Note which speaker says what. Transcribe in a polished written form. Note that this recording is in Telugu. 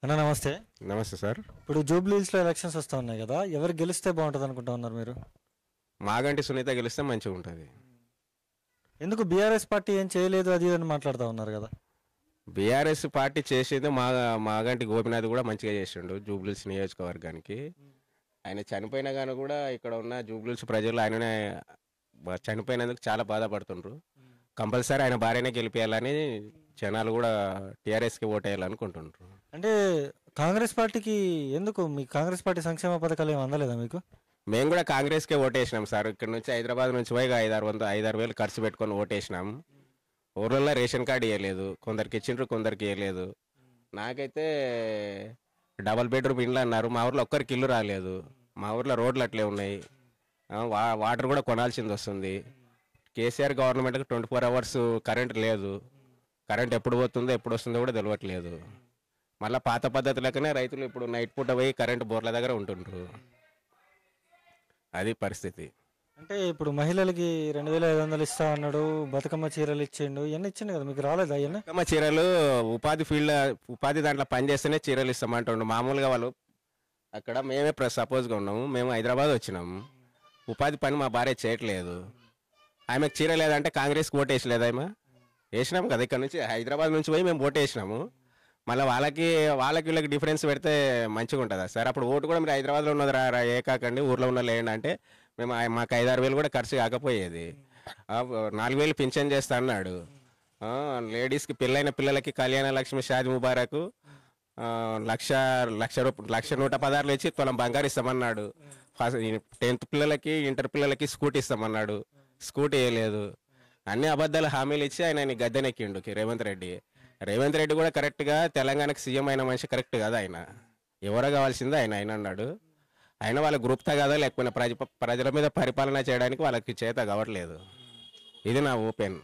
Speaker 1: అన్న నమస్తే.
Speaker 2: నమస్తే సార్.
Speaker 1: ఇప్పుడు జూబ్లీహిల్స్లో ఎలక్షన్స్ వస్తూ ఉన్నాయి కదా, ఎవరు గెలిస్తే బాగుంటుంది అనుకుంటా ఉన్నారు మీరు?
Speaker 2: మాగంటి సునీత గెలిస్తే మంచిగా ఉంటుంది.
Speaker 1: ఎందుకు బీఆర్ఎస్ పార్టీ ఏం చేయలేదు అది అని మాట్లాడుతూ ఉన్నారు కదా?
Speaker 2: బీఆర్ఎస్ పార్టీ చేసేది మాగంటి గోపినాథ్ కూడా మంచిగా చేసిండు జూబ్లీహిల్స్ నియోజకవర్గానికి. ఆయన చనిపోయినా కానీ కూడా ఇక్కడ ఉన్న జూబ్లీహిల్స్ ప్రజలు ఆయననే చనిపోయినందుకు చాలా బాధపడుతుండ్రు. కంపల్సరీ ఆయన భార్యనే గెలిపేయాలని జనాలు కూడా టీఆర్ఎస్కి ఓటేయాలనుకుంటుండ్రు.
Speaker 1: అంటే కాంగ్రెస్ పార్టీకి ఎందుకు, మీ కాంగ్రెస్ పార్టీ సంక్షేమ పథకాలు ఏమి అందలేదా మీకు?
Speaker 2: మేము కూడా కాంగ్రెస్కే ఓటేసినాం సార్. ఇక్కడ నుంచి హైదరాబాద్ నుంచి పోయి 5-6 వేలు ఖర్చు పెట్టుకొని ఓటేసినాం. ఊర్లలో రేషన్ కార్డు ఇవ్వలేదు, కొందరికి ఇచ్చిండ్రు కొందరికి ఇవ్వలేదు. నాకైతే డబల్ బెడ్రూమ్ ఇండ్లు అన్నారు, మా ఊర్లో ఒక్కరికి ఇల్లు రాలేదు. మా ఊర్లో రోడ్లు అట్లే ఉన్నాయి, వాటర్ కూడా కొనాల్సింది వస్తుంది. కేసీఆర్ గవర్నమెంట్కి 24 అవర్స్ కరెంట్ లేదు. కరెంట్ ఎప్పుడు పోతుందో ఎప్పుడు వస్తుందో కూడా తెలియట్లేదు. మళ్ళీ పాత పద్ధతులకనే రైతులు ఇప్పుడు నైట్ పూట పోయి కరెంటు బోర్ల దగ్గర ఉంటుండ్రు. అది పరిస్థితి.
Speaker 1: అంటే ఇప్పుడు మహిళలకి 2500 ఇస్తా అన్నాడు, బతుకమ్మ చీరలు ఇచ్చిండు, ఇవన్నీ ఇచ్చిండు కదా, మీకు రాలేదా ఇవన్నీ?
Speaker 2: బతుకమ్మ చీరలు ఉపాధి దాంట్లో పనిచేస్తేనే చీరలు ఇస్తామంటుండు. మామూలుగా వాళ్ళు అక్కడ మేమే సపోజ్గా ఉన్నాము, మేము హైదరాబాద్ వచ్చినాము, ఉపాధి పని మా భార్య చేయట్లేదు. ఆమెకు చీర లేదంటే కాంగ్రెస్కి ఓటు వేసలేదు. ఆమె వేసినాము కదా, ఇక్కడ నుంచి హైదరాబాద్ నుంచి పోయి మేము ఓటు వేసినాము. మళ్ళీ వాళ్ళకి వీళ్ళకి డిఫరెన్స్ పెడితే మంచిగా ఉంటుందా సార్? అప్పుడు ఓటు కూడా మీరు హైదరాబాద్లో ఉన్నది రా ఏ కాకండి ఊర్లో ఉన్న లేండి అంటే మేము మాకు 5-6 వేలు కూడా ఖర్చు కాకపోయేది. 4 వేలు పింఛన్ చేస్తా అన్నాడు. లేడీస్కి పెళ్ళైన పిల్లలకి కళ్యాణ లక్ష్మి షాది ముబారకు 1,116 ఇచ్చి తులం బంగారు ఇస్తామన్నాడు. 10th పిల్లలకి ఇంటర్ పిల్లలకి స్కూటీ ఇస్తామన్నాడు, స్కూటీ వేయలేదు. అన్ని అబద్ధాలు హామీలు ఇచ్చి ఆయన గద్దెనెక్కిండు రేవంత్ రెడ్డి కూడా కరెక్ట్గా తెలంగాణకు సీఎం అయిన మనిషి కరెక్ట్ కదా. ఆయన ఎవరో కావాల్సిందో ఆయన అన్నాడు. ఆయన వాళ్ళ గ్రూప్తో కదా, లేకపోతే ప్రజల మీద పరిపాలన చేయడానికి వాళ్ళకి చేత కావట్లేదు. ఇది నా ఓపెన్.